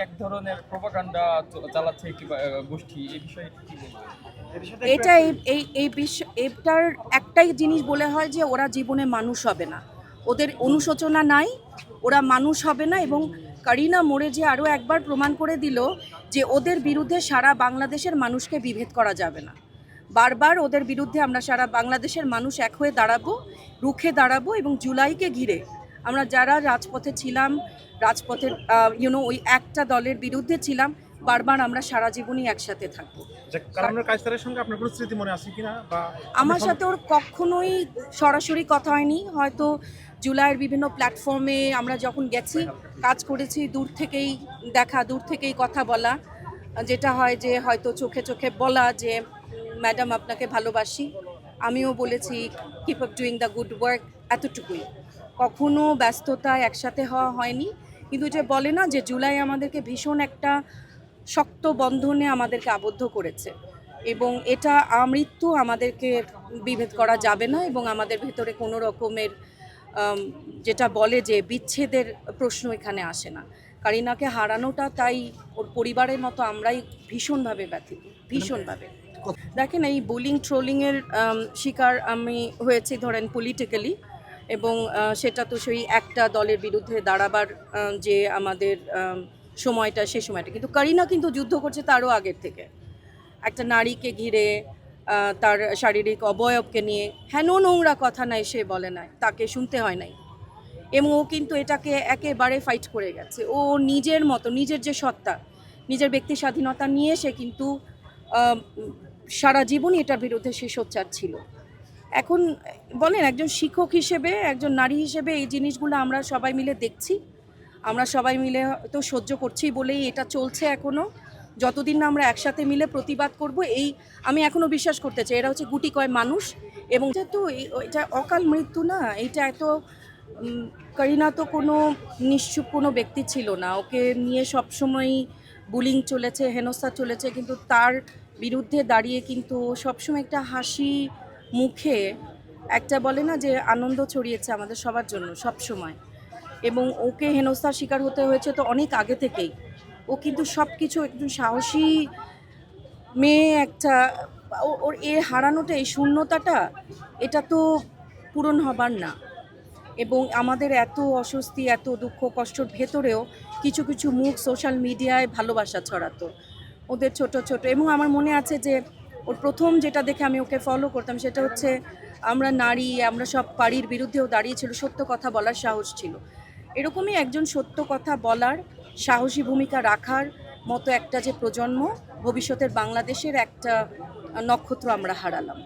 এক ধরনের প্রোপাগান্ডা চালাচ্ছে একটি গোষ্ঠী, এই বিষয়ে কি বলবেন? এটা এই বিশ্ব এটার একটাই জিনিস বলে হয় যে ওরা জীবনে মানুষ হবে না, ওদের অনুশোচনা নাই, ওরা মানুষ হবে না। এবং কারিনা মোড়ে যে আরও একবার প্রমাণ করে দিল যে ওদের বিরুদ্ধে সারা বাংলাদেশের মানুষকে বিভেদ করা যাবে না। বারবার ওদের বিরুদ্ধে আমরা সারা বাংলাদেশের মানুষ এক হয়ে দাঁড়াবো, রুখে দাঁড়াবো। এবং জুলাইকে ঘিরে আমরা যারা রাজপথে ছিলাম, রাজপথের ওই একটা দলের বিরুদ্ধে ছিলাম, বারবার আমরা সারা জীবনই একসাথে থাকবো। কালামের কায়সারের সঙ্গে আপনার কোনো স্মৃতি মনে আছে কিনা? বা আমার সাথে ওর কখনোই সরাসরি কথা হয়নি, হয়তো জুলাইয়ের বিভিন্ন প্ল্যাটফর্মে আমরা যখন গেছি কাজ করেছি, দূর থেকেই দেখা, দূর থেকেই কথা বলা, যেটা হয় যে হয়তো চোখে চোখে বলা যে ম্যাডাম আপনাকে ভালোবাসি, আমিও বলেছি keep up doing the good work, এতটুকুই। কখনো ব্যস্ততায় একসাথে হওয়া হয়নি। কিন্তু যে বলে না যে জুলাই আমাদেরকে ভীষণ একটা শক্ত বন্ধনে আমাদেরকে আবদ্ধ করেছে, এবং এটা আমৃত্যু আমাদেরকে বিভেদ করা যাবে না। এবং আমাদের ভেতরে কোনো রকমের যেটা বলে যে বিচ্ছেদের প্রশ্ন এখানে আসে না। কারিনাকে হারানোটা তাই ওর পরিবারের মতো আমরাই ভীষণভাবে ব্যথিত, ভীষণভাবে। দেখেন, এই বুলিং ট্রোলিংয়ের শিকার আমি হয়েছি ধরেন পলিটিক্যালি, এবং সেটা তো সেই একটা দলের বিরুদ্ধে দাঁড়াবার যে আমাদের সময়টা, সেই সময়টা। কিন্তু কারিনা কিন্তু যুদ্ধ করছে তারও আগের থেকে, একটা নারীকে ঘিরে, তার শারীরিক অবয়বকে নিয়ে হেন নোংরা কথা নাই সে বলে নাই, তাকে শুনতে হয় নাই। এবং ও কিন্তু এটাকে একেবারে ফাইট করে গেছে। ও নিজের মতো, নিজের যে সত্তা, নিজের ব্যক্তি স্বাধীনতা নিয়ে সে কিন্তু সারা জীবনই এটার বিরুদ্ধে সে সোচ্চার ছিল। এখন বলেন, একজন শিক্ষক হিসেবে, একজন নারী হিসেবে এই জিনিসগুলো আমরা সবাই মিলে দেখছি, আমরা সবাই মিলে তো সহ্য করছি বলেই এটা চলছে এখনও। যতদিন না আমরা একসাথে মিলে প্রতিবাদ করব, এই আমি এখনও বিশ্বাস করতে চাই এরা হচ্ছে গুটি কয় মানুষ। এবং যেহেতু এটা অকাল মৃত্যু না, এটা এত কারিনা তো কোনো নিশ্চুপ কোনো ব্যক্তি ছিল না, ওকে নিয়ে সবসময়ই বুলিং চলেছে, হেনস্থা চলেছে, কিন্তু তার বিরুদ্ধে দাঁড়িয়ে কিন্তু সবসময় একটা হাসি মুখে একটা বলে না যে আনন্দ ছড়িয়েছে আমাদের সবার জন্য সব সময়। এবং ওকে হেনস্থার শিকার হতে হয়েছে তো অনেক আগে থেকেই। ও কিন্তু সব কিছু একটু সাহসী মেয়ে একটা, ওর এ হারানোটা, এই শূন্যতাটা, এটা তো পূরণ হবার না। এবং আমাদের এত অস্বস্তি, এত দুঃখ কষ্টর ভেতরেও কিছু কিছু মুখ সোশ্যাল মিডিয়ায় ভালোবাসা ছড়াতো ওদের ছোট ছোট। এবং আমার মনে আছে যে ওর প্রথম যেটা দেখে আমি ওকে ফলো করতাম সেটা হচ্ছে আমরা নারী, আমরা সব পারির বিরুদ্ধেও দাঁড়িয়েছিল, সত্য কথা বলার সাহস ছিল। এরকমই একজন সত্য কথা বলার, সাহসী ভূমিকা রাখার মতো একটা যে প্রজন্ম, ভবিষ্যতের বাংলাদেশের একটা নক্ষত্র আমরা হারালাম।